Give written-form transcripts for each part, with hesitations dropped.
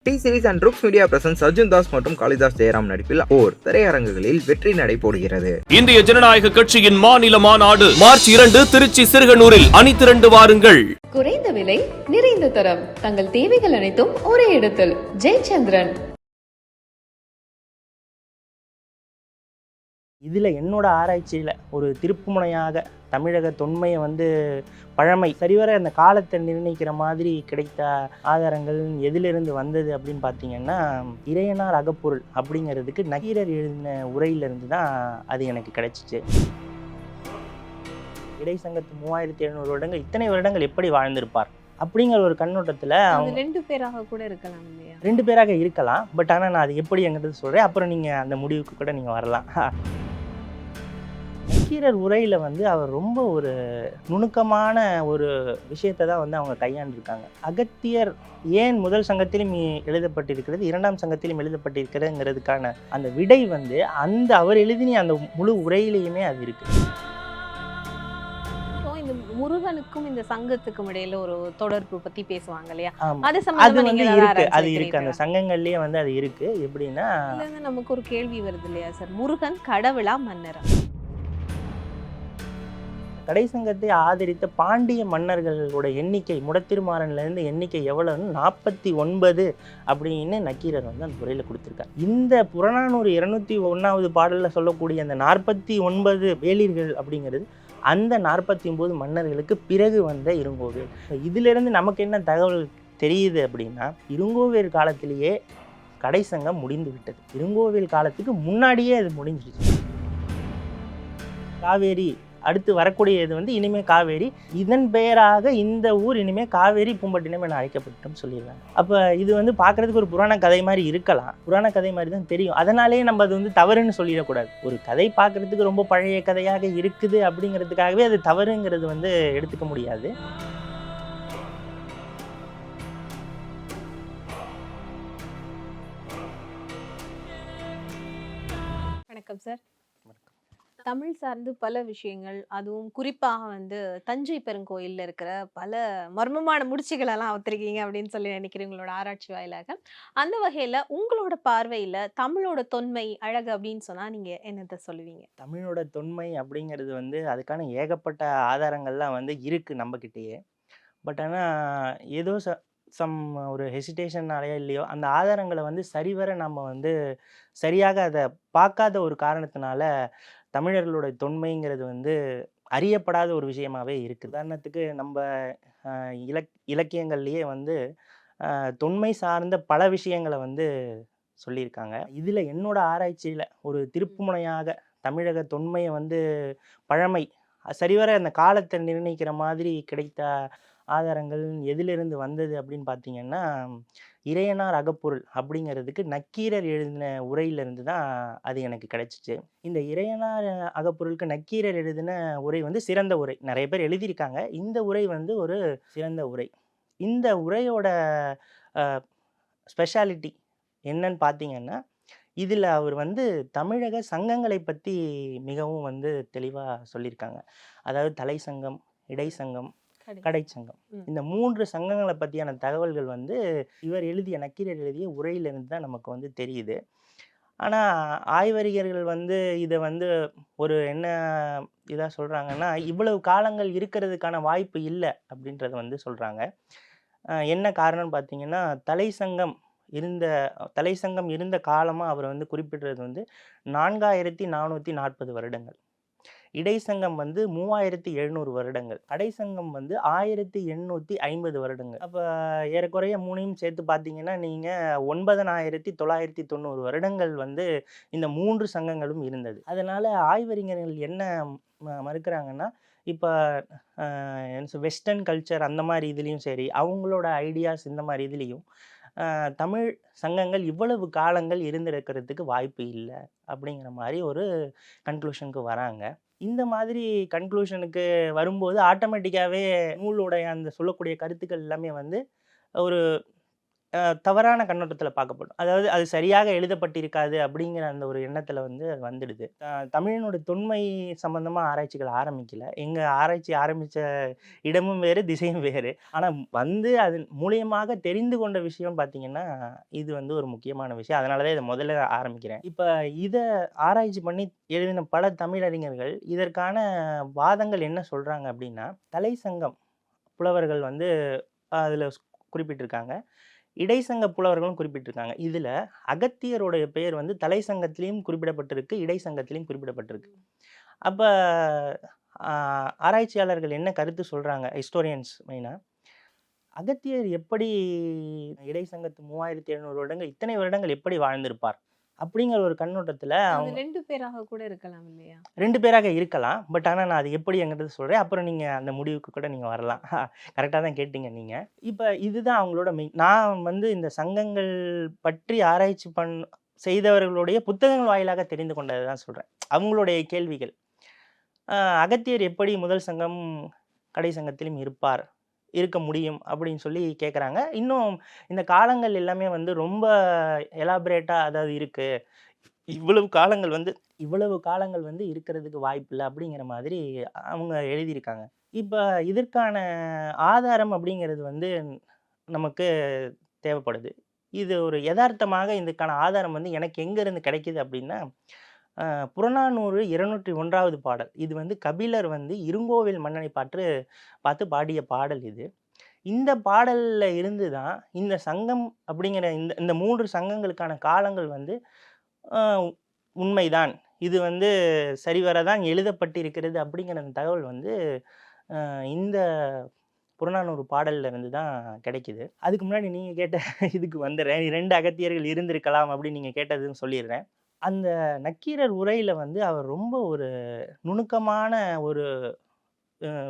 D series and Ruks media presents Arjun Das மற்றும் காளிதாஸ் ஜெயராம் நடிப்பில் ஓர் திரையரங்குகளில் வெற்றி நடை போடுகிறது. இந்திய ஜனநாயக கட்சியின் மாநில மாநாடு மார்ச் 2 திருச்சி சிறுகனூரில் அணிதிரண்டு வாருங்கள். குறைந்த விலை, நிறைந்த தரம், தங்கள் தேவைகள் அனைத்தும் ஒரே இடத்தில். ஜெயச்சந்திரன். இதில் என்னோட ஆராய்ச்சியில் ஒரு திருப்புமுனையாக தமிழக தொன்மையை பழமை சரிவர அந்த காலத்தை நிர்ணயிக்கிற மாதிரி கிடைத்த ஆதாரங்கள் எதிலிருந்து வந்தது அப்படின்னு பார்த்தீங்கன்னா, இறையனார் அகப்பொருள் அப்படிங்கிறதுக்கு நக்கீரர் எழுதின உரையிலிருந்து தான் அது எனக்கு கிடைச்சிச்சு. இடைசங்கத்து 3700 வருடங்கள், இத்தனை வருடங்கள் எப்படி வாழ்ந்திருப்பார் அப்படிங்கிற ஒரு கண்ணோட்டத்தில் அவங்க 2 பேராக கூட இருக்கலாம் இல்லையா? 2 பேராக இருக்கலாம். பட் ஆனால் நான் அது எப்படி எங்கிறது சொல்கிறேன், அப்புறம் நீங்கள் அந்த முடிவுக்கு கூட நீங்கள் வரலாம். நக்கீரர் உரையில் அவர் ரொம்ப ஒரு நுணுக்கமான ஒரு விஷயத்தை தான் அவங்க கையாண்டிருக்காங்க. அகத்தியர் ஏன் முதல் சங்கத்திலும் எழுதப்பட்டிருக்கிறது, 2ஆம் சங்கத்திலும் எழுதப்பட்டிருக்கிறதுங்கிறதுக்கான அந்த விடை அந்த அவர் எழுதின அந்த முழு உரையிலையுமே அது இருக்குது. முருகனுக்கும் இந்த சங்கத்துக்கும் இடையில ஒரு தொடர்பு பத்தி பேசுவாங்க இல்லையா? அது இருக்கு அந்த சங்கங்கள்லயே அது இருக்கு. எப்படின்னா நமக்கு ஒரு கேள்வி வருது இல்லையா சார், முருகன் கடவுளா மன்னரா? கடைசங்கத்தை ஆதரித்த பாண்டிய மன்னர்களோட எண்ணிக்கை முடத்திருமாறன்ல இருந்து எண்ணிக்கை எவ்வளவுன்னு 49 அப்படின்னு நக்கீரர் அந்த உரையில கொடுத்திருக்காரு. இந்த புறநானூறு 201வது பாடல்ல சொல்லக்கூடிய அந்த 49 வேளிர்கள் அப்படிங்கிறது அந்த 49 மன்னர்களுக்கு பிறகு வந்த இருங்கோவேல். இதிலிருந்து நமக்கு என்ன தகவல் தெரியுது அப்படின்னா, இருங்கோவேல் காலத்திலேயே கடைசங்கம் முடிந்து விட்டது. இருங்கோவேல் காலத்துக்கு முன்னாடியே அது முடிஞ்சிருச்சு. காவேரி அடுத்து வரக்கூடியது இனிமே காவேரி, இதன் பெயராக இந்த ஊர் இனிமே காவேரி பூம்பட்டினம் என அழைக்கப்பட்டோம் சொல்லிடுறாங்க. அப்போ இது பார்க்கறதுக்கு ஒரு புராண கதை மாதிரி இருக்கலாம், புராண கதை மாதிரி தான் தெரியும். அதனாலேயே நம்ம அது தவறுன்னு சொல்லிடக்கூடாது. ஒரு கதை பார்க்கறதுக்கு ரொம்ப பழைய கதையாக இருக்குது அப்படிங்கிறதுக்காகவே அது தவறுங்கிறது எடுத்துக்க முடியாது. வணக்கம் சார். தமிழ் சார்ந்து பல விஷயங்கள், அதுவும் குறிப்பாக தஞ்சை பெருங்கோயிலில் இருக்கிற பல மர்மமான முடிச்சுகளெல்லாம் அவுத்திருக்கீங்க அப்படின்னு சொல்லி நினைக்கிறேன் உங்களோட ஆராய்ச்சி வாயிலாக. அந்த வகையில் உங்களோட பார்வையில் தமிழோட தொன்மை அழகு அப்படின்னு சொன்னால் நீங்கள் என்னத்தை சொல்லுவீங்க? தமிழோட தொன்மை அப்படிங்கிறது அதுக்கான ஏகப்பட்ட ஆதாரங்கள்லாம் இருக்குது நம்மக்கிட்டேயே. பட் ஆனால் ஏதோ ஒரு ஹெசிடேஷன்னாலேயோ இல்லையோ அந்த ஆதாரங்களை சரிவர நம்ம சரியாக அதை பார்க்காத ஒரு காரணத்தினால தமிழர்களோட தொன்மைங்கிறது அறியப்படாத ஒரு விஷயமாவே இருக்குது. உதாரணத்துக்கு நம்ம இலக்கியங்கள்லேயே தொன்மை சார்ந்த பல விஷயங்களை சொல்லியிருக்காங்க. இதில் என்னோட ஆராய்ச்சியில் ஒரு திருப்புமுனையாக தமிழக தொன்மையை பழமை சரிவர அந்த காலத்தை நிர்ணயிக்கிற மாதிரி கிடைத்த ஆதாரங்கள் எதிலிருந்து வந்தது அப்படின்னு பார்த்தீங்கன்னா, இறையனார் அகப்பொருள் அப்படிங்கிறதுக்கு நக்கீரர் எழுதின உரையிலிருந்து தான் அது எனக்கு கிடைச்சிச்சு. இந்த இறையனார் அகப்பொருளுக்கு நக்கீரர் எழுதின உரை சிறந்த உரை. நிறைய பேர் எழுதியிருக்காங்க. இந்த உரை ஒரு சிறந்த உரை. இந்த உரையோட ஸ்பெஷாலிட்டி என்னன்னு பார்த்தீங்கன்னா, இதில் அவர் தமிழக சங்கங்களை பற்றி மிகவும் தெளிவாக சொல்லியிருக்காங்க. அதாவது தலை சங்கம், இடைச்சங்கம், கடைச்சங்கம், இந்த 3 சங்கங்களை பற்றியான தகவல்கள் இவர் நக்கீரர் எழுதிய உரையிலிருந்து தான் நமக்கு தெரியுது. ஆனால் ஆய்வறிஞர்கள் இதை ஒரு என்ன இதாக சொல்கிறாங்கன்னா, இவ்வளவு காலங்கள் இருக்கிறதுக்கான வாய்ப்பு இல்லை அப்படின்றத சொல்கிறாங்க. என்ன காரணம்னு பார்த்தீங்கன்னா, தலைசங்கம் இருந்த காலமாக அவர் குறிப்பிடுறது 4440 வருடங்கள். இடைசங்கம் 3700 வருடங்கள், கடைசங்கம் 1850 வருடங்கள். அப்போ ஏறக்குறைய 3ஐயும் சேர்த்து பார்த்தீங்கன்னா நீங்கள் 9990 வருடங்கள் இந்த 3 சங்கங்களும் இருந்தது. அதனால் ஆய்வறிஞர்கள் என்ன மறுக்கிறாங்கன்னா, இப்போ வெஸ்டர்ன் கல்ச்சர் அந்த மாதிரி இதுலேயும் சரி, அவங்களோட ஐடியாஸ் இந்த மாதிரி இதுலேயும் தமிழ் சங்கங்கள் இவ்வளவு காலங்கள் இருந்திருக்கிறதுக்கு வாய்ப்பு இல்லை அப்படிங்கிற மாதிரி ஒரு கன்க்ளூஷனுக்கு வராங்க. இந்த மாதிரி கன்க்ளூஷனுக்கு வரும்போது ஆட்டோமேட்டிக்காகவே நூலோடைய அந்த சொல்லக்கூடிய கருத்துக்கள் எல்லாமே ஒரு தவறான கண்ணோட்டத்தில் பார்க்கப்படும். அதாவது அது சரியாக எழுதப்பட்டிருக்காது அப்படிங்கிற அந்த ஒரு எண்ணத்தில் வந்து அது வந்துடுது. தமிழினுடைய தொன்மை சம்பந்தமாக ஆராய்ச்சிகள் ஆரம்பிக்கல. எங்கள் ஆராய்ச்சி ஆரம்பித்த இடமும் வேறு, திசையும் வேறு. ஆனால் வந்து அதன் மூலியமாக தெரிந்து கொண்ட விஷயம் பார்த்தீங்கன்னா, இது வந்து ஒரு முக்கியமான விஷயம். அதனால தான் இதை முதல்ல ஆரம்பிக்கிறேன். இப்போ இதை ஆராய்ச்சி பண்ணி எழுதின பல தமிழறிஞர்கள் இதற்கான வாதங்கள் என்ன சொல்கிறாங்க அப்படின்னா, தலைசங்கம் புலவர்கள் வந்து அதில் குறிப்பிட்டிருக்காங்க. இடைசங்க புலவர்களும் குறிப்பிட்டிருக்காங்க. இதுல அகத்தியருடைய பெயர் வந்து தலைசங்கத்திலயும் குறிப்பிடப்பட்டிருக்கு, இடைசங்கத்திலயும் குறிப்பிடப்பட்டிருக்கு. அப்ப ஆ ஆராய்ச்சியாளர்கள் என்ன கருத்து சொல்றாங்க, ஹிஸ்டோரியன்ஸ் மெயினா, அகத்தியர் எப்படி இடைசங்கத்து 3700 வருடங்கள் இத்தனை வருடங்கள் எப்படி வாழ்ந்திருப்பார்? அப்படிங்கிற ஒரு கண்ணோட்டத்துல அது அவங்க 2 பேராக கூட இருக்கலாம் இல்லையா? 2 பேராக இருக்கலாம். பட் ஆனா நான் அது எப்படிங்கிறத சொல்றேன். அப்புறம் நீங்க அந்த முடிவுக்கு கூட நீங்க வரலாம். கரெக்ட்டா தான் கேட்டீங்க நீங்க. இப்ப இதுதான் அவங்களோட நான் வந்து இந்த சங்கங்கள் பற்றி ஆராய்ச்சி செய்தவர்களுடைய புத்தகங்கள் வாயிலாக தெரிந்து கொண்டது தான் சொல்றேன். அவங்களுடைய கேள்விகள். அகத்தியர் எப்படி முதல் சங்கம், கடை சங்கத்திலும் இருக்க முடியும் அப்படின்னு சொல்லி கேட்குறாங்க. இன்னும் இந்த காலங்கள் எல்லாமே வந்து ரொம்ப எலாபரேட்டா அதாவது இருக்கு. இவ்வளவு காலங்கள் வந்து இருக்கிறதுக்கு வாய்ப்பில்ல அப்படிங்கிற மாதிரி அவங்க எழுதியிருக்காங்க. இப்ப இதற்கான ஆதாரம் அப்படிங்கிறது வந்து நமக்கு தேவைப்படுது. இது ஒரு எதார்த்தமாக இதுக்கான ஆதாரம் வந்து எனக்கு எங்கேருந்து கிடைக்குது அப்படின்னா, புறநானூறு 201வது பாடல். இது வந்து கபிலர் வந்து இருங்கோவில் மன்னனை பார்த்து பாடிய பாடல் இது. இந்த பாடல்ல இருந்து தான் இந்த சங்கம் அப்படிங்கிற இந்த 3 சங்கங்களுக்கான காலங்கள் வந்து அ உண்மைதான். இது வந்து சரிவர தான் எழுதப்பட்டிருக்கிறது அப்படிங்கிற அந்த தகவல் வந்து இந்த புறநானூறு பாடல்ல இருந்து தான் கிடைக்குது. அதுக்கு முன்னாடி நீங்க கேட்ட இதுக்கு வந்துர்றேன். 2 அகத்தியர்கள் இருந்திருக்கலாம் அப்படின்னு நீங்க கேட்டதுன்னு சொல்லிர்றேன். அந்த நக்கீரர் உரையில வந்து அவர் ரொம்ப ஒரு நுணுக்கமான ஒரு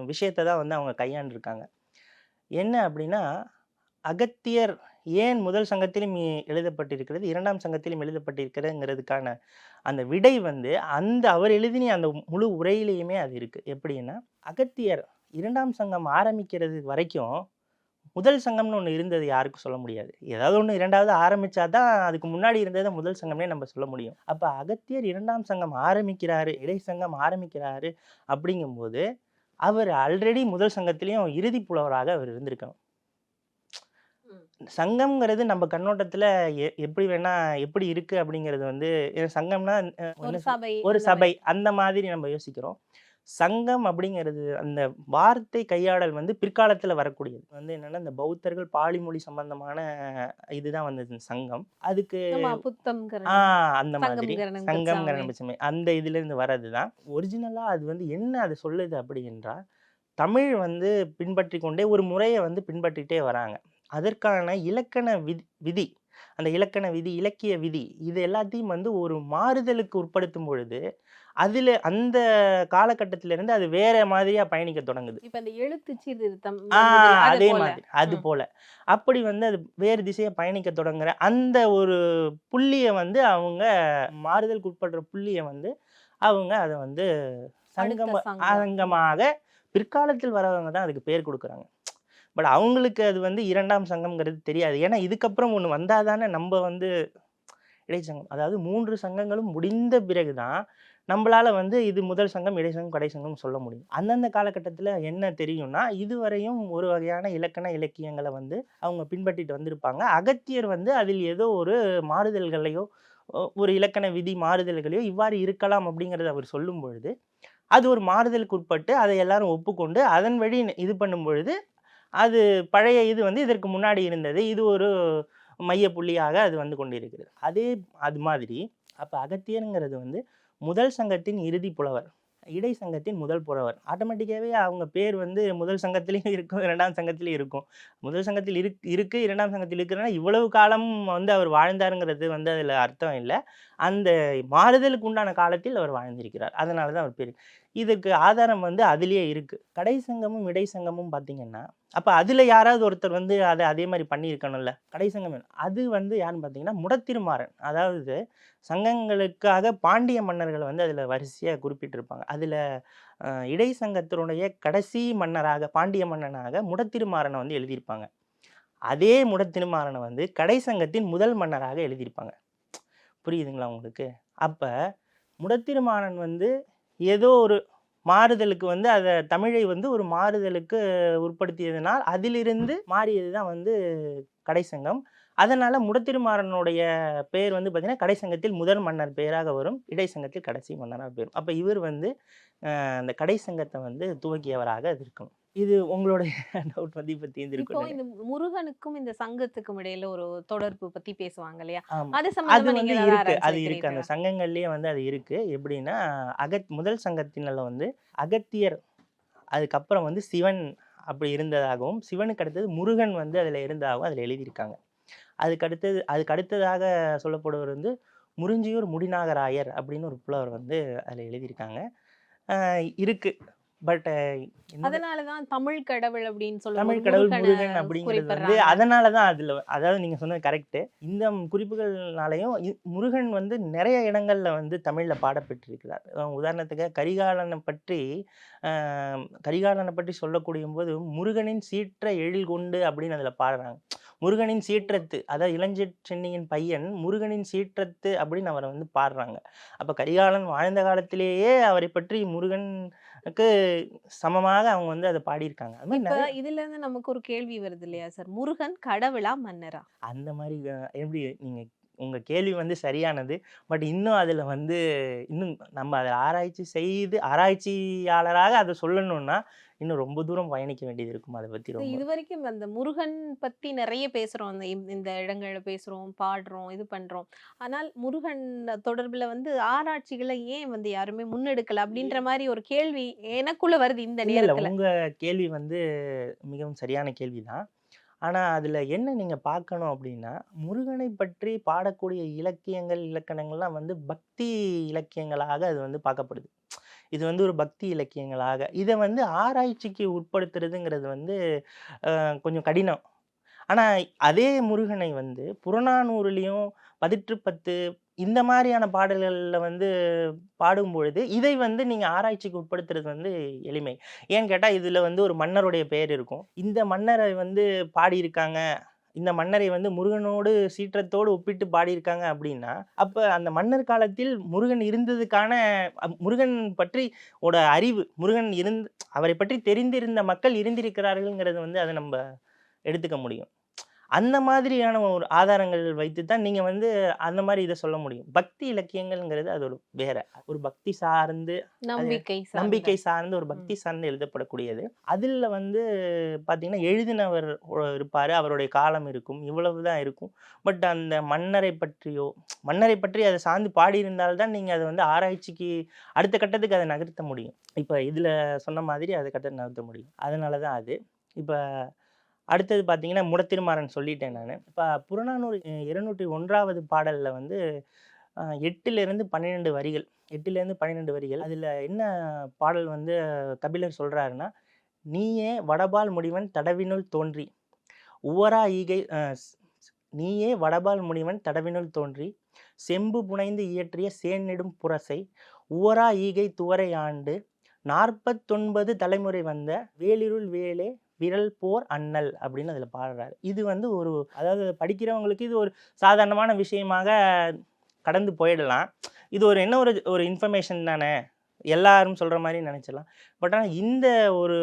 விஷயத்த தான் வந்து அவங்க கையாண்டுருக்காங்க. என்ன அப்படின்னா, அகத்தியர் ஏன் முதல் சங்கத்திலும் எழுதப்பட்டிருக்கிறது, 2ஆம் சங்கத்திலும் எழுதப்பட்டிருக்கிறதுங்கிறதுக்கான அந்த விடை வந்து அவர் எழுதின அந்த முழு உரையிலேயுமே அது இருக்கு. எப்படின்னா, அகத்தியர் 2ஆம் சங்கம் ஆரம்பிக்கிறது வரைக்கும் முதல் சங்கம்னு ஒண்ணு இருந்தது யாருக்கும் சொல்ல முடியாது. ஏதாவது ஒண்ணு 2வது ஆரம்பிச்சா தான் அதுக்கு முன்னாடி இருந்தத முதல் சங்கம்னே நம்ம சொல்ல முடியும். அப்ப அகத்தியர் 2ஆம் சங்கம் ஆரம்பிக்கிறாரு, இடைச்சங்கம் ஆரம்பிக்கிறாரு அப்படிங்கும்போது, அவர் ஆல்ரெடி முதல் சங்கத்திலயும் இறுதி புலவராக அவர் இருந்திருக்கணும். சங்கம்ங்கிறது நம்ம கண்ணோட்டத்துல எப்படி இருக்கு அப்படிங்கிறது வந்து சங்கம்னா ஒரு சபை அந்த மாதிரி நம்ம யோசிக்கிறோம். சங்கம் அப்படிங்கிறது அந்த வார்த்தை கையாடல் வந்து பிற்காலத்துல வரக்கூடியது. வந்து என்னன்னா இந்த பௌத்தர்கள் பாலி மொழி சம்பந்தமான இதுதான் வந்தது சங்கம். அதுக்கு அந்த மாதிரி சங்கம் கரணம் அந்த இதுல இருந்து வர்றதுதான். ஒரிஜினலா அது வந்து என்ன அது சொல்லுது அப்படி என்றால், தமிழ் வந்து பின்பற்றி கொண்டே ஒரு முறையை வந்து பின்பற்றிட்டே வராங்க. அதற்கான இலக்கண விதி அந்த இலக்கண விதி, இலக்கிய விதி இது எல்லாத்தையும் வந்து ஒரு மாறுதலுக்கு உட்படுத்தும் பொழுது, அதுல அந்த காலகட்டத்திலிருந்து அது வேற மாதிரியா பயணிக்க தொடங்குது. இப்ப அந்த எழுத்து சீர்திருத்தம் அதே மாதிரி அது போல. அப்படி வந்து அது வேறு திசையை பயணிக்க தொடங்குற அந்த ஒரு புள்ளிய வந்து அவங்க மாறுதலுக்கு உட்படுற புள்ளிய வந்து அவங்க அதை வந்து சங்கமாக பிற்காலத்தில் வரவங்க தான் அதுக்கு பேர் கொடுக்குறாங்க. பட் அவங்களுக்கு அது வந்து 2ஆம் சங்கம்ங்கிறது தெரியாது. ஏன்னா இதுக்கப்புறம் ஒண்ணு வந்தா தானே நம்ம வந்து இடைச்சங்கம் அதாவது 3 சங்கங்களும் முடிந்த பிறகு தான் நம்மளால வந்து இது முதல் சங்கம், இடைச்சங்கம், கடைச்சங்கம் சொல்ல முடியும். அந்தந்த காலகட்டத்துல என்ன தெரியும்னா, இதுவரையும் ஒரு வகையான இலக்கண இலக்கியங்களை வந்து அவங்க பின்பற்றிட்டு வந்திருப்பாங்க. அகத்தியர் வந்து அதில் ஏதோ ஒரு மாறுதல்களையோ, ஒரு இலக்கண விதி மாறுதல்களையோ இவ்வாறு இருக்கலாம் அப்படிங்கிறத அவர் சொல்லும் பொழுது, அது ஒரு மாறுதலுக்கு உட்பட்டு அதை எல்லாரும் ஒப்புக்கொண்டு அதன் வழி இது பண்ணும் பொழுது, அது பழைய இது வந்து இதற்கு முன்னாடி இருந்தது. இது ஒரு மைய புள்ளியாக அது வந்து கொண்டிருக்கிறது. அது மாதிரி அப்ப அகத்தியருங்கிறது வந்து முதல் சங்கத்தின் இறுதி புலவர், இடை சங்கத்தின் முதல் புலவர். ஆட்டோமேட்டிக்காவே அவங்க பேர் வந்து முதல் சங்கத்திலயும் இருக்கும், 2ஆம் சங்கத்திலயும் இருக்கும். முதல் சங்கத்தில் இருக்கு 2ஆம் சங்கத்தில் இருக்கிறனா இவ்வளவு காலம் வந்து அவர் வாழ்ந்தாருங்கிறது வந்து அதுல அர்த்தம் இல்ல. அந்த மாறுதலுக்கு உண்டான காலத்தில் அவர் வாழ்ந்திருக்கிறார். அதனால தான் அவர் பேரு. இதுக்கு ஆதாரம் வந்து அதிலேயே இருக்கு. கடை சங்கமும் இடை சங்கமும் பார்த்தீங்கன்னா, அப்ப அதுல யாராவது ஒருத்தர் வந்து அதே மாதிரி பண்ணியிருக்கணும்ல. கடை சங்கம் அது வந்து யாருன்னு பார்த்தீங்கன்னா, முடத்திருமாறன். அதாவது சங்கங்களுக்காக பாண்டிய மன்னர்கள் வந்து அதுல வரிசையா குறிப்பிட்டிருப்பாங்க. அதுல இடை சங்கத்தினுடைய கடைசி மன்னராக பாண்டிய மன்னனாக முடத்திருமாறனை வந்து எழுதியிருப்பாங்க. அதே முடத்திருமாறனை வந்து கடைசங்கத்தின் முதல் மன்னராக எழுதியிருப்பாங்க. புரியுதுங்களா உங்களுக்கு? அப்ப முடத்திருமாறன் வந்து ஏதோ ஒரு மாறுதலுக்கு வந்து அத தமிழை வந்து ஒரு மாறுதலுக்கு உட்படுத்தியதனால் அதிலிருந்து மாறியது தான் வந்து கடைசங்கம். அதனால முடத்திருமாறனுடைய பெயர் வந்து பார்த்தீங்கன்னா, கடைசங்கத்தில் முதல் மன்னர் பெயராக வரும். இடைச்சங்கத்தில் கடைசி மன்னராக பெயரும். அப்ப இவர் வந்து அந்த கடைசங்கத்த வந்து துவக்கியவராக அது இருக்கணும். இது உங்களுடைய டவுட் வந்து இப்ப இப்போ தீர்ந்திருக்கும்னு இந்த முருகனுக்கும் இந்த சங்கத்துக்கும் இடையில ஒரு தொடர்பு பத்தி பேசுவாங்க இல்லையா? ஆமா. அது அது சம்பந்தமா நீங்க வந்து ஏதாவது இருக்கு. ஆராய்ச்சி அது இருக்கு. அந்த வைக்கிறீர்களா? சங்கங்கள்லயே வந்து அது இருக்கு. எப்படின்னா, முதல் சங்கத்தினர்ல வந்து அகத்தியர், அதுக்கப்புறம் வந்து சிவன் அப்படி இருந்ததாகவும், சிவனுக்கு அடுத்தது முருகன் வந்து அதுல இருந்ததாகவும் அதுல எழுதியிருக்காங்க. அதுக்கு அடுத்ததாக சொல்லப்படுவர் வந்து முறிஞ்சியூர் முடிநாகராயர் அப்படின்னு ஒரு புலவர் வந்து அதுல எழுதியிருக்காங்க. இருக்கு. பட் என்னோட அதனால தான் தமிழ் கடவுள் அப்படின்னு சொல்லும்போது தமிழ் கடவுள் முருகனை முருகன் அப்படிங்கிறது வந்து குறிப்பிடுறாங்க. அதனால தான் அதில அதாவது நீங்க சொன்னது கரெக்ட்டு. இந்த குறிப்புகள்னாலயும் முருகன் வந்து நெறைய இடங்கள்ல வந்து தமிழ்ல பாடப்பெற்றிருக்கிறார். உதாரணத்துக்கு அ கரிகாலன பற்றி சொல்லக்கூடியும்போது, முருகனின் சீற்ற எழில் கொண்டு அப்படின்னு அதில பாடுறாங்க. முருகனின் சீற்றத்து, அதாவது இளஞ்சென்னியின் பையன் முருகனின் சீற்றத்து அப்படின்னு அவர வந்து பாடுறாங்க. அப்ப கரிகாலன் வாழ்ந்த காலத்திலேயே அவரைப் பற்றி முருகனுக்கு சமமாக அவங்க வந்து அத பாடியிருக்காங்க. அது மாரி இப்ப நெறைய இதுல இருந்து நமக்கு ஒரு கேள்வி வருது இல்லையா சார்? முருகன் கடவுளா? மன்னரா? அந்த மாரி எப்படி நீங்க உங்க கேள்வி வந்து சரியானது. பட் இன்னும் அதுல வந்து இன்னும் நம்ம அத ஆராய்ச்சி செய்து ஆராய்ச்சியாளராக அத சொல்லணும்னா, இன்னும் ரொம்ப தூரம் பயணிக்க வேண்டியது இருக்கும். அத பத்தி ரொம்ப. இதுவரைக்கும் அந்த முருகன் பத்தி நெறைய பேசுறோம். இந்த இடங்கள்ல பேசுறோம், பாடுறோம், இது பண்றோம். ஆனால் முருகன் தொடர்புல வந்து ஆராய்ச்சிகள ஏன் வந்து யாருமே முன்னெடுக்கல? அப்படின்ற மாரி ஒரு கேள்வி எனக்குள்ள வருது இந்த இல்ல. நேரத்துல. உங்க கேள்வி வந்து மிகவும் சரியான கேள்வி தான். ஆனா, அதுல என்ன நீங்க பார்க்கணும் அப்டின்னா, முருகனை பற்றி பாடக்கூடிய இலக்கியங்கள், இலக்கணங்கள்லாம் வந்து பக்தி இலக்கியங்களாக அது வந்து பார்க்கப்படுது. இது வந்து ஒரு பக்தி இலக்கியங்களாக. இத வந்து ஆராய்ச்சிக்கு உட்படுத்துறதுங்கிறது வந்து கொஞ்சம் கடினம். ஆனா, அதே முருகனை வந்து புறநானூறுலயும், பதிற்றுப்பத்து இந்த மாரியான பாடல்கள்ல வந்து பாடும்பொழுது, இதை வந்து நீங்க ஆராய்ச்சிக்கு உட்படுத்துறது வந்து எளிமை. ஏன்னு கேட்டா, இதுல வந்து ஒரு மன்னருடைய பெயர் இருக்கும். இந்த மன்னரை வந்து பாடியிருக்காங்க. இந்த மன்னரை வந்து முருகனோடு சீற்றத்தோடு ஒப்பிட்டு பாடியிருக்காங்க அப்டின்னா, அப்ப அந்த மன்னர் காலத்தில் முருகன் இருந்ததுக்கான முருகன் பற்றி அறிவு, அவரைப் பற்றி தெரிந்திருந்த மக்கள் இருந்திருக்கிறார்கள்ங்கிறது வந்து அத நம்ப எடுத்துக்க முடியும். அந்த மாதிரியான ஒரு ஆதாரங்கள் வைத்து தான் நீங்க வந்து அந்த மாரி இத சொல்ல முடியும். பக்தி இலக்கியங்கள்ங்கிறது அது ஒரு வேற. ஒரு பக்தி சார்ந்து அது நம்பிக்கை சார்ந்த. நம்பிக்கை சார்ந்து ஒரு ம். பக்தி சார்ந்து எழுதப்படக்கூடியது. அதில வந்து பார்த்தீங்கன்னா, எழுதினவர் இருப்பாரு. அவருடைய காலம் இருக்கும். இவ்வளவு தான் இருக்கும். பட் அந்த மன்னரை பற்றி அத சார்ந்து பாடியிருந்தால் தான் நீங்க அத வந்து ஆராய்ச்சிக்கு அடுத்த கட்டத்துக்கு அத நகர்த்த முடியும். இப்ப இதுல சொன்ன மாதிரி அத நகர்த்த முடியும். அதனால தான் அது. இப்ப அடுத்தது பார்த்தீங்கன்னா, முடத்திருமாறன் சொல்லிட்டேன் நானு. இப்ப புறநானூறு 201வது பாடல்ல வந்து 8லிருந்து 12 வரிகள். 8லிருந்து 12 வரிகள். அதுல என்ன பாடல் வந்து கபிலர் சொல்றாருன்னா, "நீயே வடபால் முடிவன் தடவினுள் தோன்றி, உவரா ஈகை ஸ் ஸ் நீயே வடபால் முனிவன் தடவினுள் தோன்றி, செம்பு புனைந்து இயற்றிய சேண்நெடும் புரசை, உவரா ஈகை துவரை ஆண்டு, 49 தலைமுறை வந்த வேலிருள் வேலே விரல் போர் அண்ணல்" அப்படின்னு அதுல பாடுறாரு. இது வந்து அதாவது படிக்கிறவங்களுக்கு இது ஒரு சாதாரணமான விஷயமாக கடந்து போயிடலாம். இது என்ன ஒரு இன்ஃபர்மேஷன் தானே! எல்லாரும் சொல்ற மாரி நெனைச்சிடலாம். பட் ஆனா இந்த ஒரு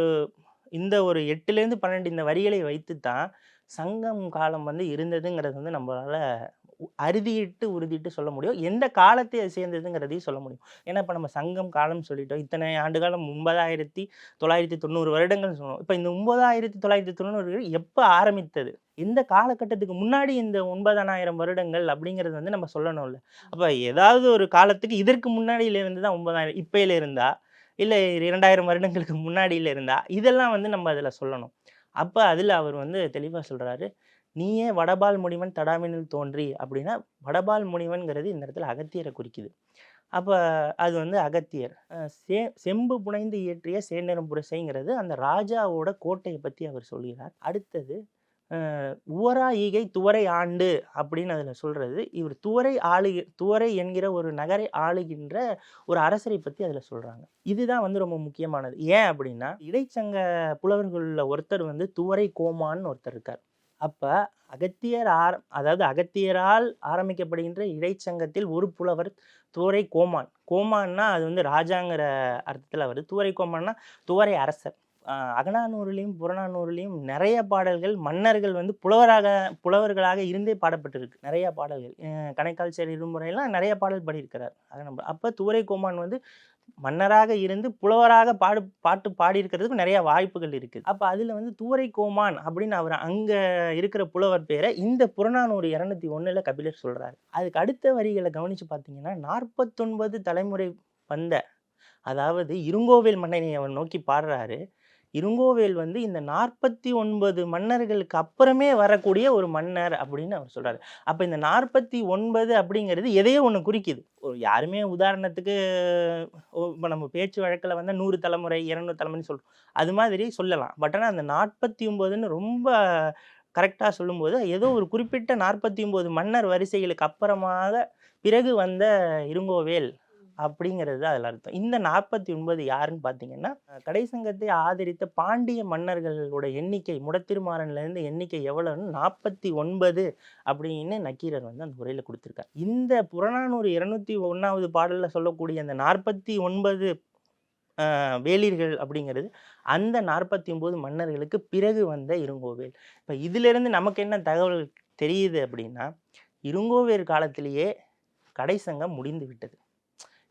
8லேருந்து 12 இந்த வரிகளை வைத்து தான் சங்கம் காலம் வந்து இருந்ததுங்கிறது வந்து நம்மளால உறுதியிட்டு சொல்ல முடியும். எந்த காலத்தை அது சேர்ந்ததுங்கிறதையும் சொல்ல முடியும். ஏன்னா, இப்ப நம்ம சங்கம் காலம் சொல்லிட்டோம். இத்தனை ஆண்டு காலம் 9,990 வருடங்கள்னு சொன்னோம். இப்ப இந்த 9,990 எப்ப ஆரம்பித்தது? எந்த காலகட்டத்துக்கு முன்னாடி இந்த 9,000 வருடங்கள் அப்படிங்கிறது வந்து நம்ம சொல்லணும்ல. அப்ப ஏதாவது ஒரு காலத்துக்கு இதற்கு முன்னாடியில இருந்து தான் 9,000 இப்பயில இருந்தா, இல்ல 2000 வருடங்களுக்கு முன்னாடியில இருந்தா, இதெல்லாம் வந்து நம்ம அதுல சொல்லணும். அப்ப அதுல அவர் வந்து தெளிவா சொல்றாரு. "நீயே வடபால் முனிவன் தடாவினில் தோன்றி" அப்படின்னா, வடபால் முனிவன்கிறது இந்த இடத்துல அகத்தியர குறிக்குது. அப்ப அது வந்து அகத்தியர். செம்பு புனைந்து இயற்றிய சேந்நெடும் புரசைங்கிறது அந்த ராஜாவோட கோட்டைய பத்தி அவர் சொல்கிறார். அடுத்தது உவரா ஈகை துவரை ஆண்டு அப்படின்னு அதுல சொல்றது, இவர் துவரை என்கிற ஒரு நகரை ஆளுகின்ற ஒரு அரசரை பத்தி அதுல சொல்றாங்க. இதுதான் வந்து ரொம்ப முக்கியமானது. ஏன் அப்படின்னா, இடைச்சங்க புலவர்கள்ல ஒருத்தர் வந்து துவரை கோமான்னு ஒருத்தர் இருக்கார். அப்ப அதாவது அகத்தியரால் ஆரம்பிக்கப்படுகின்ற இடைச்சங்கத்தில் ஒரு புலவர் துவரை கோமான். கோமான்னா அது வந்து ராஜாங்கிற அர்த்தத்துல வருது. துவரை கோமான்னா துவரை அரசர். அகநானூறுலயும், புறநானூறுலயும் நெறைய பாடல்கள் மன்னர்கள் வந்து புலவர்களாக இருந்தே பாடப்பட்டிருக்கு. நெறைய பாடல்கள். கணைக்கால் சேர் இருமுறைலாம் நெறைய பாடல் பாடியிருக்கிறார். அப்ப துவரை கோமான் வந்து மன்னராக இருந்து புலவராக பாட்டு பாடியிருக்கிறதுக்கு நிறைய வாய்ப்புகள் இருக்குது. அப்ப அதுல வந்து துவரை கோமான் அப்படின்னு அவர் அங்க இருக்கிற புலவர் பேரை இந்த புறநானூறு 201ல கபிலர் சொல்றாரு. அதுக்கு அடுத்த வரிகளை கவனிச்சு பார்த்தீங்கன்னா 49 தலைமுறை வந்த, அதாவது இருங்கோவேல் மன்னனை அவர் நோக்கி பாடுறாரு. இருங்கோவேல் வந்து இந்த 49 மன்னர்களுக்கு அப்புறமே வரக்கூடிய ஒரு மன்னர் அப்படின்னு அவர் சொல்றாரு. அப்ப இந்த 49 அப்படிங்கிறது எதையோ ஒண்ணு குறிக்குது. யாருமே உதாரணத்துக்கு இப்ப நம்ம பேச்சு வழக்குல வந்து 100 தலைமுறை 200 தலைமுறைன்னு சொல்றோம். அது மாதிரி சொல்லலாம். பட் ஆனா அந்த 49ன்னு ரொம்ப கரெக்டா சொல்லும்போது ஏதோ ஒரு குறிப்பிட்ட 49 மன்னர் வரிசைகளுக்கு அப்புறமாக பிறகு வந்த இருங்கோவேல் அப்படிங்கிறது தான் அதில் அர்த்தம். இந்த 49 யாருன்னு பார்த்தீங்கன்னா, கடைசங்கத்தை ஆதரித்த பாண்டிய மன்னர்களோட எண்ணிக்கை முடத்திருமாறன்லேருந்து எண்ணிக்கை எவ்வளோன்னு 49 அப்படின்னு நக்கீரர் வந்து அந்த உரையில் கொடுத்துருக்கார். இந்த புறநானூறு 201வது பாடலில் சொல்லக்கூடிய அந்த 49 வேளிர்கள் அப்படிங்கிறது அந்த 49 மன்னர்களுக்கு பிறகு வந்த இருங்கோவேல். இப்போ இதிலிருந்து நமக்கு என்ன தகவல் தெரியுது அப்படின்னா, இருங்கோவேல் காலத்திலேயே கடைசங்கம் முடிந்து விட்டது.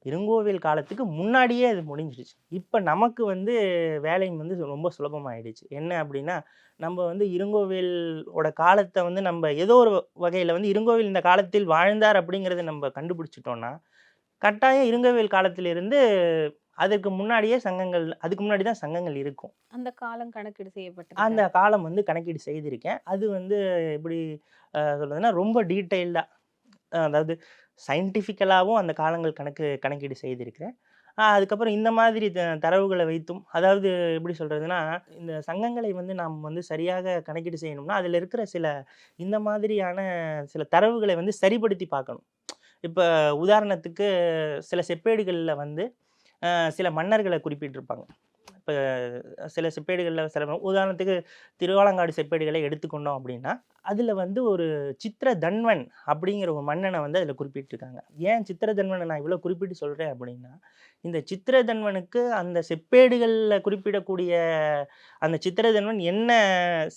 இருங்கோவேல் காலத்துக்கு முன்னாடியே அது முடிஞ்சிடுச்சு. இப்போ நமக்கு வந்து வேலை வந்து ரொம்ப சுலபமாயிடுச்சு. என்ன அப்படின்னா, நம்ம வந்து இருங்கோவேலோட காலத்தை வந்து நம்ம ஏதோ ஒரு வகையில் வந்து இருங்கோவேல் இந்த காலத்தில் வாழ்ந்தார் அப்படிங்கிறத நம்ம கண்டுபிடிச்சிட்டோம்னா, கட்டாயம் இருங்கோவேல் காலத்திலிருந்து அதுக்கு முன்னாடியே அதுக்கு முன்னாடி தான் சங்கங்கள் இருக்கும். அந்த காலம் கணக்கீடு அந்த செய்யப்பட்டிருக்கு. காலம் வந்து கணக்கீடு செய்திருக்கேன். அது வந்து எப்படி சொல்றதுன்னா, ரொம்ப டீட்டெயில்டா அதாவது சயின்டிஃபிக்கலாவும் அந்த காலங்கள் கணக்கீடு செய்திருக்கிறேன். அதுக்கப்புறம் இந்த மாதிரி தரவுகளை வைத்தும், அதாவது எப்படி சொல்றதுன்னா, இந்த சங்கங்களை வந்து நாம் வந்து சரியாக கணக்கீடு செய்யணும்னா, அதில இருக்கிற இந்த மாதிரியான சில தரவுகளை வந்து சரிப்படுத்தி பார்க்கணும். இப்ப உதாரணத்துக்கு சில செப்பேடுகள்ல வந்து சில மன்னர்களை குறிப்பிட்டிருப்பாங்க. இப்ப சில செப்பேடுகள்ல உதாரணத்துக்கு திருவாலங்காடு செப்பேடுகளை எடுத்துக்கொண்டோம் அப்படின்னா, அதில வந்து ஒரு சித்திரதன்வன் அப்படிங்கிற ஒரு மன்னனை வந்து அதில குறிப்பிட்டிருக்காங்க. ஏன் சித்திரதன்வனை நான் இவ்வளோ குறிப்பிட்டு சொல்றேன் அப்படின்னா, இந்த சித்திரதன்வனுக்கு அந்த செப்பேடுகள்ல குறிப்பிடக்கூடிய அந்த சித்திரதன்வன் என்ன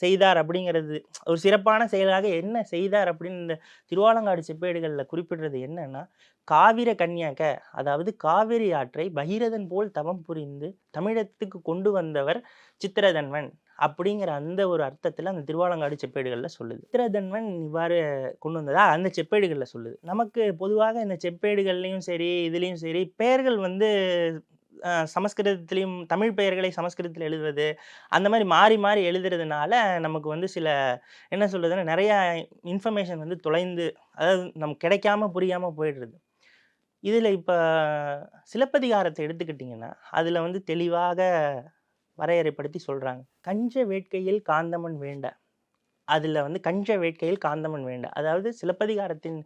செய்தார் அப்படிங்கிறது, ஒரு சிறப்பான செயலாக என்ன செய்தார் அப்படின்னு இந்த திருவாலங்காடு செப்பேடுகள்ல குறிப்பிடுறது என்னன்னா, காவிர கன்யாக, அதாவது காவிரி ஆற்றை பகீரதன் போல் தவம் புரிந்து தமிழகத்துக்கு கொண்டு வந்தவர் சித்திரதன்வன் அப்படிங்கிற அந்த ஒரு அர்த்தத்துல அந்த திருவாலங்காடு செப்பேடுகள்ல சொல்லுது. சித்திரதன்வன் இவ்வாறு கொண்டு வந்ததா அந்த செப்பேடுகள்ல சொல்லுது. நமக்கு பொதுவாக இந்த செப்பேடுகள்லயும் சரி, இதுலயும் சரி பெயர்கள் வந்து சமஸ்கிருதத்திலயும் தமிழ் பெயர்களை சமஸ்கிருதத்தில் எழுதுவது, அந்த மாதிரி மாறி மாறி எழுதுறதுனால நமக்கு வந்து என்ன சொல்றதுன்னா, நிறைய இன்ஃபர்மேஷன் வந்து தொலைந்து, அதாவது நமக்கு கிடைக்காம புரியாம போயிடுறது. இதில் இப்போ சிலப்பதிகாரத்தை எடுத்துக்கிட்டிங்கன்னா, அதில் வந்து தெளிவாக வரையறைப்படுத்தி சொல்கிறாங்க. கஞ்ச வேட்கையில் காந்தமன் வேண்ட. அதில் வந்து கஞ்ச வேட்கையில் காந்தமன் வேண்ட. அதாவது சிலப்பதிகாரத்தின்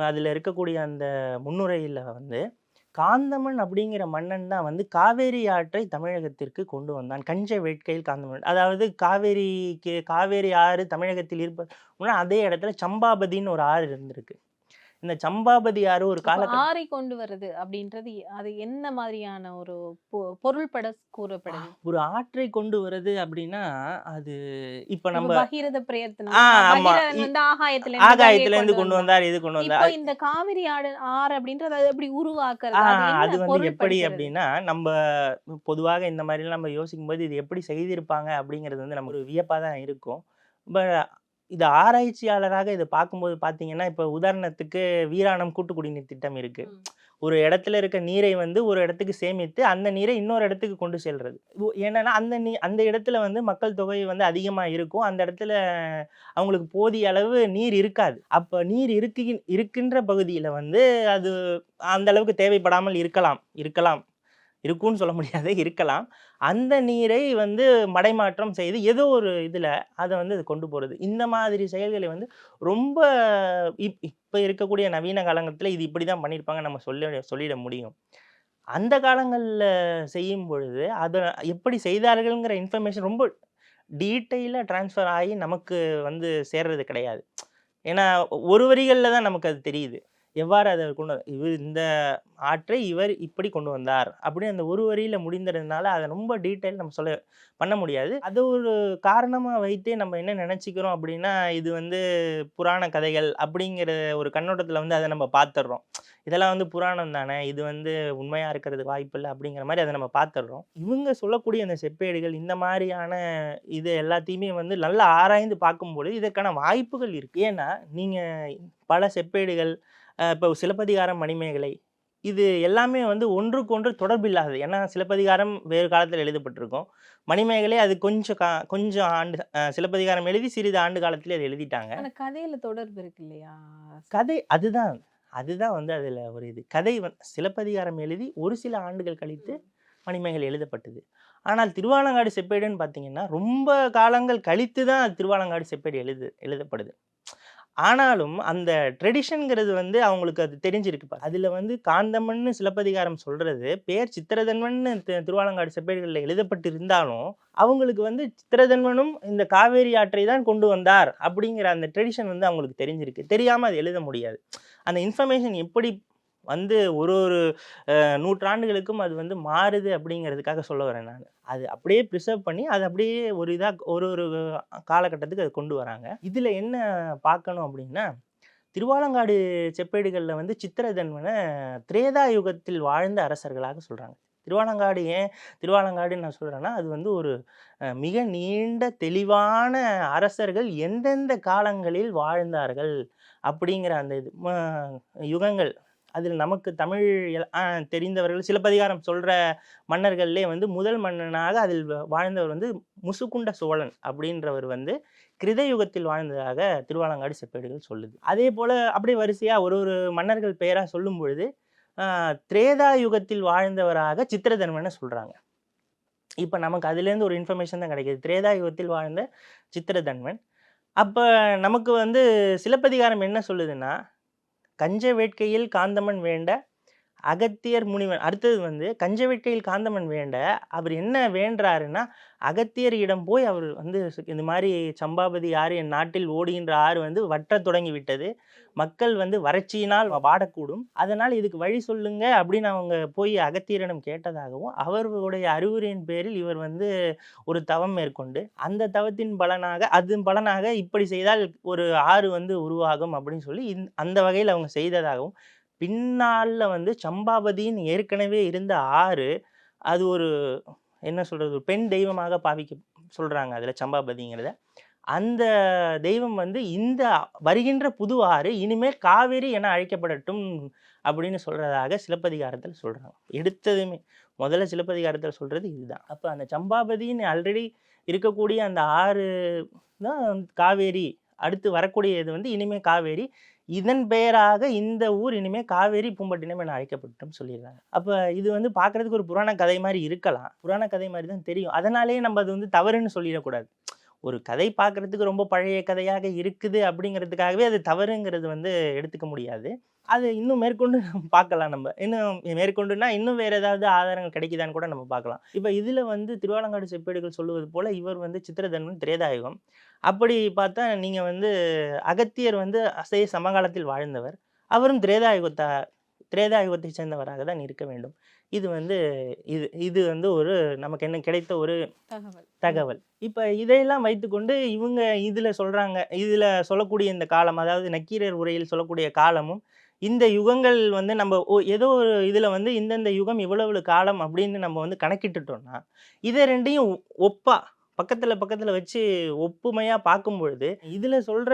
அதில் இருக்கக்கூடிய அந்த முன்னுரையில் வந்து காந்தமன் அப்படிங்கிற மன்னன் தான் வந்து காவேரி ஆற்றை தமிழகத்திற்கு கொண்டு வந்தான். கஞ்ச வேட்கையில் காந்தமன். அதாவது காவேரி ஆறு தமிழகத்தில் இருப்பது அதே இடத்துல சம்பாபதின்னு ஒரு ஆறு இருந்திருக்கு. இந்த சம்பாபதி ஆறு ஒரு ஆறை கொண்டு வருது அப்படின்றது அது என்ன மாதிரியான ஒரு பொருள்பட கூறப்படுது? ஒரு ஆற்றை கொண்டு வருது அப்படின்னா, அது இப்ப நம்ம பகீரத பிரயத்தனம். ஆமா. பகீரதன் வந்து ஆகாயத்துல இருந்து கொண்டு வந்தார், இது கொண்டு இப்போ வந்தார். இந்த காவிரி ஆறு அப்படின்றது அது எப்படி உருவாக்குறது? அது வந்து எப்படி அப்படின்னா, நம்ம பொதுவாக இந்த மாதிரிலாம் நம்ம யோசிக்கும்போது இது எப்படி செய்திருப்பாங்க அப்படிங்கிறது வந்து நமக்கு ஒரு வியப்பா தான் இருக்கும். இது ஆராய்ச்சியாளராக இத பார்க்கும்போது பார்த்தீங்கன்னா, இப்ப உதாரணத்துக்கு வீராணம் கூட்டு குடிநீர் திட்டம் இருக்கு. ஒரு இடத்துல இருக்க நீரை வந்து ஒரு இடத்துக்கு சேமித்து, அந்த நீரை இன்னொரு இடத்துக்கு கொண்டு செல்றது. என்னன்னா, அந்த இடத்துல வந்து மக்கள் தொகை வந்து அதிகமா இருக்கும். அந்த இடத்துல அவங்களுக்கு போதிய அளவு நீர் இருக்காது. அப்ப நீர் இருக்கின்ற பகுதியில வந்து அது அந்த அளவுக்கு தேவைப்படாமல் இருக்கலாம். இருக்கும்னு சொல்ல முடியாது, இருக்கலாம். அந்த நீரை வந்து மடைமாற்றம் செய்து ஏதோ ஒரு இதில அத வந்து அது கொண்டு போறது. இந்த மாதிரி செயல்களை வந்து ரொம்ப இப்ப இருக்கக்கூடிய நவீன காலங்கத்தில இது இப்படி தான் பண்ணியிருப்பாங்க நம்ம சொல்லிட முடியும். அந்த காலங்கள்ல செய்யும் பொழுது, அத எப்படி செய்தார்கள்ங்கிற இன்ஃபர்மேஷன் ரொம்ப டீட்டெயிலாக ட்ரான்ஸ்ஃபர் ஆகி நமக்கு வந்து சேர்றது கிடையாது. ஏன்னா ஒரு வரிகளில் தான் நமக்கு அது தெரியுது. எவ்வாறு அதை கொண்டு இவர் இந்த ஆற்றை இவர் இப்படி கொண்டு வந்தார் அப்படின்னு அந்த ஒரு வரியில் முடிந்ததுனால அதை ரொம்ப டீட்டெயில் நம்ம பண்ண முடியாது. அது ஒரு காரணமாக வைத்தே நம்ம என்ன நினச்சிக்கிறோம் அப்படின்னா, இது வந்து புராண கதைகள் அப்படிங்கிற ஒரு கண்ணோட்டத்தில் வந்து அதை நம்ம பார்த்துடுறோம். இதெல்லாம் வந்து புராணம் தானே, இது வந்து உண்மையாக இருக்கிறதுக்கு வாய்ப்பில்லை அப்படிங்கிற மாதிரி அதை நம்ம பார்த்துடுறோம். இவங்க சொல்லக்கூடிய அந்த செப்பேடுகள் இந்த மாதிரியான இது எல்லாத்தையுமே வந்து நல்லா ஆராய்ந்து பார்க்கும்பொழுது இதற்கான வாய்ப்புகள் இருக்குது. ஏன்னா நீங்கள் பல செப்பேடுகள் இப்போ சிலப்பதிகாரம், மணிமேகலை இது எல்லாமே வந்து ஒன்றுக்கொன்று தொடர்பில்லாதது. ஏன்னா சிலப்பதிகாரம் வேறு காலத்தில் எழுதப்பட்டிருக்கும். மணிமேகலை அது கொஞ்சம் ஆண்டு சிலப்பதிகாரம் எழுதி சிறிது ஆண்டு காலத்திலே அதை எழுதிட்டாங்க. ஆனா கதையில தொடர்பு இருக்கு இல்லையா? கதை அதுதான் அதுதான் வந்து அதில் ஒரு இது. கதை சிலப்பதிகாரம் எழுதி ஒரு சில ஆண்டுகள் கழித்து மணிமேகலை எழுதப்பட்டது. ஆனால் திருவாலங்காடு செப்பேடுன்னு பார்த்தீங்கன்னா, ரொம்ப காலங்கள் கழித்து தான் திருவாலங்காடு செப்பேடு எழுதப்படுது. ஆனாலும் அந்த ட்ரெடிஷன்ங்கிறது வந்து அவங்களுக்கு அது தெரிஞ்சிருக்கு பாரு. அதில் வந்து காந்தமன்னு சிலப்பதிகாரம் சொல்றது பேர் சித்திரதன்வன்னு திருவாலங்காடு செப்பேடுகளில் எழுதப்பட்டு இருந்தாலும் அவங்களுக்கு வந்து சித்திரதன்வனும் இந்த காவேரி ஆற்றை தான் கொண்டு வந்தார் அப்படிங்கிற அந்த ட்ரெடிஷன் வந்து அவங்களுக்கு தெரிஞ்சிருக்கு. தெரியாமல் அது எழுத முடியாது. அந்த இன்ஃபர்மேஷன் எப்படி வந்து ஒரு ஒரு நூற்றாண்டுகளுக்கும் அது வந்து மாறுது அப்படிங்கிறதுக்காக சொல்ல வரேன் நான். அது அப்படியே ப்ரிசர்வ் பண்ணி அதை அப்படியே ஒரு இதாக ஒரு ஒரு காலகட்டத்துக்கு அது கொண்டு வராங்க. இதில் என்ன பார்க்கணும் அப்படின்னா, திருவாலங்காடு செப்பேடுகளில் வந்து சித்திரதன்வனை திரேதா யுகத்தில் வாழ்ந்த அரசர்களாக சொல்கிறாங்க. திருவாலங்காடுன்னு நான் சொல்கிறேன்னா, அது வந்து ஒரு மிக நீண்ட தெளிவான அரசர்கள் எந்தெந்த காலங்களில் வாழ்ந்தார்கள் அப்படிங்கிற அந்த இது யுகங்கள். அதில் நமக்கு தமிழ் தெரிந்தவர்கள் சிலப்பதிகாரம் சொல்கிற மன்னர்கள்லே வந்து முதல் மன்னனாக அதில் வாழ்ந்தவர் வந்து முசுகுண்ட சோழன் அப்படின்றவர் வந்து கிருதயுகத்தில் வாழ்ந்ததாக திருவாலங்காடு செப்பேடுகள் சொல்லுது. அதே போல் அப்படியே வரிசையாக ஒரு ஒரு மன்னர்கள் பெயராக சொல்லும் பொழுது திரேதா யுகத்தில் வாழ்ந்தவராக சித்திரதன்வனை சொல்கிறாங்க. இப்போ நமக்கு அதுலேருந்து ஒரு இன்ஃபர்மேஷன் தான் கிடைக்கிது. திரேதா யுகத்தில் வாழ்ந்த சித்திரதன்வன். அப்போ நமக்கு வந்து சிலப்பதிகாரம் என்ன சொல்லுதுன்னா, கஞ்ச வேட்கையில் காந்தமன் வேண்ட அகத்தியர் முனிவன். அடுத்தது வந்து கஞ்ச வேட்கையில் காந்தமன் வேண்ட அவர் என்ன வேண்டுறாருன்னா, அகத்தியரிடம் போய் அவர் வந்து இந்த மாதிரி சம்பாபதி ஆறு என் நாட்டில் ஓடுகின்ற ஆறு வந்து வற்றத் தொடங்கி விட்டது, மக்கள் வந்து வறட்சியினால் வாடக்கூடும், அதனால் இதுக்கு வழி சொல்லுங்க அப்படின்னு அவங்க போய் அகத்தியரிடம் கேட்டதாகவும், அவர்களுடைய அறிவுரையின் பேரில் இவர் வந்து ஒரு தவம் மேற்கொண்டு அந்த தவத்தின் பலனாக இப்படி செய்தால் ஒரு ஆறு வந்து உருவாகும் அப்படின்னு சொல்லி அந்த வகையில் அவங்க செய்ததாகவும், பின்னால வந்து சம்பாபதின்னு ஏற்கனவே இருந்த ஆறு அது ஒரு என்ன சொல்கிறது, ஒரு பெண் தெய்வமாக சொல்கிறாங்க அதில் சம்பாபதிங்கிறத. அந்த தெய்வம் வந்து இந்த வருகின்ற புது ஆறு இனிமேல் காவேரி என அழைக்கப்படட்டும் அப்படின்னு சொல்கிறதாக சிலப்பதிகாரத்தில் சொல்கிறாங்க. எடுத்ததுமே முதல்ல சிலப்பதிகாரத்தில் சொல்கிறது இதுதான். அப்போ அந்த சம்பாபதின்னு ஆல்ரெடி இருக்கக்கூடிய அந்த ஆறு தான் காவேரி, அடுத்து வரக்கூடியது வந்து இனிமேல் காவேரி, இதன் பெயராக இந்த ஊர் இனிமேல் காவேரி பூம்பட்டினம் என அழைக்கப்பட்டோம் சொல்லிடுறாங்க. அப்போ இது வந்து பார்க்குறதுக்கு ஒரு புராண கதை மாதிரி இருக்கலாம், புராண கதை மாதிரி தான் தெரியும். அதனாலேயே நம்ம அது வந்து தவறுன்னு சொல்லிடக்கூடாது. ஒரு கதை பார்க்குறதுக்கு ரொம்ப பழைய கதையாக இருக்குது அப்படிங்கிறதுக்காகவே அது தவறுங்கிறது வந்து எடுத்துக்க முடியாது. அது இன்னும் மேற்கொண்டு பார்க்கலாம். நம்ம இன்னும் மேற்கொண்டுனா இன்னும் வேறு ஏதாவது ஆதாரங்கள் கிடைக்குதான்னு கூட நம்ம பார்க்கலாம். இப்போ இதில் வந்து திருவாலங்காடு செப்பேடுகள் சொல்லுவது போல் இவர் வந்து சித்திரதன்வன் திரேதாயுகம். அப்படி பார்த்தா நீங்கள் வந்து அகத்தியர் வந்து அதே சமகாலத்தில் வாழ்ந்தவர், அவரும் திரேதாயுகத்தை சேர்ந்தவராக தான் இருக்க வேண்டும். இது வந்து இது வந்து ஒரு நமக்கு என்ன கிடைத்த ஒரு தகவல். இப்போ இதையெல்லாம் வைத்துக்கொண்டு இவங்க இதில் சொல்கிறாங்க, இதில் சொல்லக்கூடிய இந்த காலம், அதாவது நக்கீரர் உரையில் சொல்லக்கூடிய காலமும் இந்த யுகங்கள் வந்து நம்ம ஏதோ ஒரு இதில் வந்து இந்தந்த யுகம் இவ்வளவு காலம் அப்படின்னு நம்ம வந்து கணக்கிட்டுட்டோம்னா, இதை ரெண்டையும் பக்கத்தில் வச்சு ஒப்புமையாக பார்க்கும் பொழுது இதில் சொல்கிற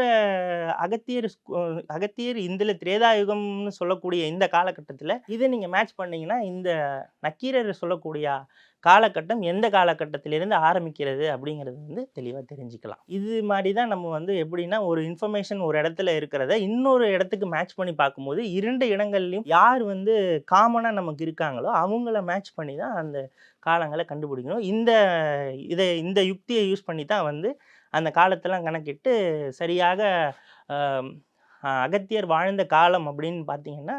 அகத்தியர் இதில் திரேதாயுகம்னு சொல்லக்கூடிய இந்த காலகட்டத்தில் இதை நீங்கள் மேட்ச் பண்ணிங்கன்னா இந்த நக்கீரர் சொல்லக்கூடிய காலகட்டம் எந்த காலகட்டத்திலிருந்து ஆரம்பிக்கிறது அப்படிங்கிறது வந்து தெளிவாக தெரிஞ்சுக்கலாம். இது மாதிரி தான் நம்ம வந்து எப்படின்னா ஒரு இன்ஃபர்மேஷன் ஒரு இடத்துல இருக்கிறத இன்னொரு இடத்துக்கு மேட்ச் பண்ணி பார்க்கும்போது 2 இடங்கள்லையும் யார் வந்து காமனாக நமக்கு இருக்காங்களோ அவங்கள மேட்ச் பண்ணி தான் அந்த காலங்களை கண்டுபிடிக்கணும். இந்த யுக்தியை யூஸ் பண்ணி தான் வந்து அந்த காலத்தெல்லாம் கணக்கிட்டு சரியாக அகத்தியர் வாழ்ந்த காலம் அப்படின்னு பார்த்தீங்கன்னா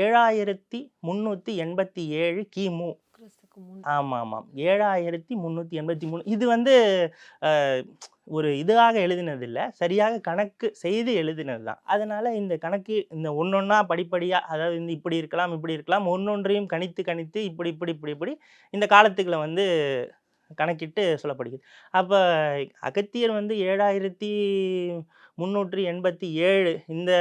7387 கிமு முன். ஆமாம் 7383. இது வந்து ஒரு இதுவாக எழுதினது இல்லை, சரியாக கணக்கு செய்து எழுதினது தான். அதனால இந்த கணக்கு இந்த ஒன்னொன்னா படிப்படியாக, அதாவது இந்த இப்படி இருக்கலாம் ஒன்னொன்றையும் கணித்து இப்படி இந்த காலத்துக்களை வந்து கணக்கிட்டு சொல்லப்படுகிறது. அப்போ அகத்தியர் வந்து 7387 இந்த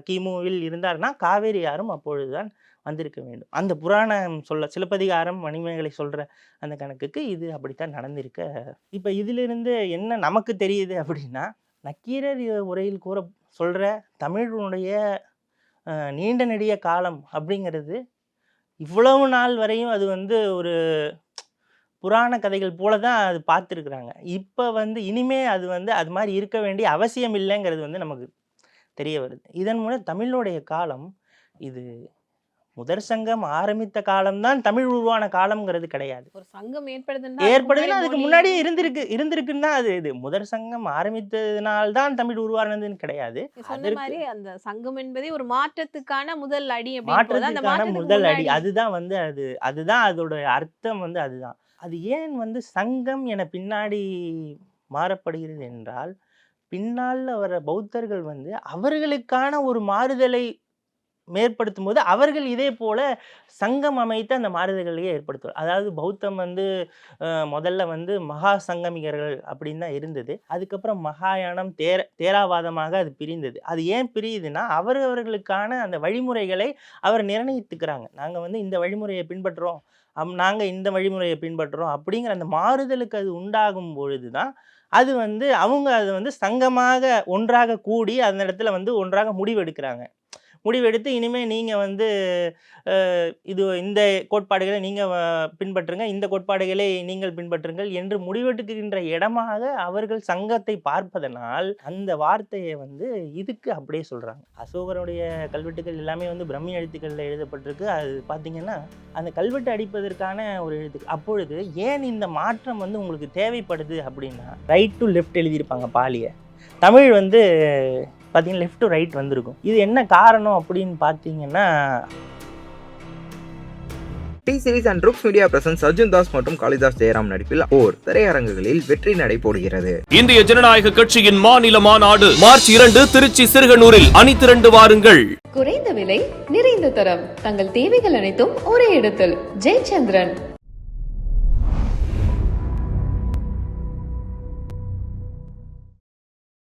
கிமுவில் இருந்தார்னா காவேரி யாரும் அப்பொழுதுதான் வந்திருக்க வேண்டும். அந்த புராணம் சொல்ல சிலப்பதிகாரம் மணிமேகலை சொல்கிற அந்த கணக்குக்கு இது அப்படித்தான் நடந்திருக்க. இப்போ இதிலிருந்து என்ன நமக்கு தெரியுது அப்படின்னா, நக்கீரர் உரையில் சொல்கிற தமிழுடைய நீண்ட நெடிய காலம் அப்படிங்கிறது இவ்வளவு நாள் வரையும் அது வந்து ஒரு புராண கதைகள் போல தான் அது பார்த்துருக்குறாங்க. இப்போ வந்து இனிமே அது வந்து அது மாதிரி இருக்க வேண்டிய அவசியம் இல்லைங்கிறது வந்து நமக்கு தெரிய வருது. இதன் மூலம் தமிழுடைய காலம் இது முதற் சங்கம் ஆரம்பித்த காலம்தான் தமிழ் உருவான காலம்ங்கிறது கிடையாது. ஒரு சங்கம் ஏற்படுதுன்னா அதுக்கு முன்னாடியே இருந்திருக்குன்னு தான் அது. இது முதற் சங்கம் ஆரம்பித்ததுனால்தான் தமிழ் உருவானதுன்னு கிடையாது. சொன்ன மாதிரி அந்த சங்கம் என்பதே ஒரு மாற்றத்துக்கான முதல் அடி. மாற்றத்துக்கான முதல் அடி அதுதான் வந்து அதுதான் அதோட அர்த்தம் வந்து அதுதான். அது ஏன் வந்து சங்கம் என பின்னாடி மாறப்படுகிறது என்றால், பின்னால் வர பௌத்தர்கள் வந்து அவர்களுக்கான ஒரு மாறுதலை மேற்படுத்தும் போது அவர்கள் இதே போல சங்கம் அமைத்து அந்த மாறுதல்களையே ஏற்படுத்துவார். அதாவது பௌத்தம் வந்து முதல்ல வந்து மகா சங்கமிகர்கள் அப்படின்னு தான் இருந்தது. அதுக்கப்புறம் மகாயானம் தேராவாதமாக அது பிரிந்தது. அது ஏன் பிரியுதுன்னா, அவர்களுக்கான அந்த வழிமுறைகளை அவர் நிர்ணயித்துக்கிறாங்க. நாங்கள் வந்து இந்த வழிமுறையை பின்பற்றுறோம், நாங்கள் இந்த வழிமுறையை பின்பற்றுறோம் அப்படிங்கிற அந்த மாறுதலுக்கு அது உண்டாகும் பொழுது தான் அது வந்து அவங்க அது வந்து சங்கமாக ஒன்றாக கூடி அந்த இடத்துல வந்து ஒன்றாக முடிவெடுக்கிறாங்க. முடிவெடுத்து இனிமேல் நீங்கள் வந்து இது இந்த கோட்பாடுகளை நீங்கள் பின்பற்றுங்க, இந்த கோட்பாடுகளை நீங்கள் பின்பற்றுங்கள் என்று முடிவெடுக்கின்ற இடமாக அவர்கள் சங்கத்தை பார்ப்பதனால் அந்த வார்த்தையை வந்து இதுக்கு அப்படியே சொல்கிறாங்க. அசோகருடைய கல்வெட்டுகள் எல்லாமே வந்து பிரம்மி எழுத்துக்களில் எழுதப்பட்டிருக்கு. அது பார்த்தீங்கன்னா அந்த கல்வெட்டு அடிப்பதற்கான ஒரு எழுத்து. அப்பொழுது ஏன் இந்த மாற்றம் வந்து உங்களுக்கு தேவைப்படுது அப்படின்னா, ரைட் டு லெஃப்ட் எழுதியிருப்பாங்க பாலியை. தமிழ் வந்து பார்த்தீங்கன்னா லெஃப்ட் டு ரைட் வந்திருக்கும். இது என்ன காரணம் அப்படின்னு பார்த்தீங்கன்னா, T series and Ruks media presents Arjun Das மற்றும் காளிதாஸ் ஜெயராம் நடிப்பில் ஓர் திரையரங்குகளில் வெற்றி நடை போடுகிறது. இந்திய ஜனநாயக கட்சியின் மாநில மாநாடு மார்ச் 2 திருச்சி சிறுகனூரில் அணிதிரண்டு வாருங்கள். குறைந்த விலை, நிறைந்த தரம், தங்கள் தேவைகள் அனைத்தும் ஒரே இடத்தில். ஜெயச்சந்திரன்.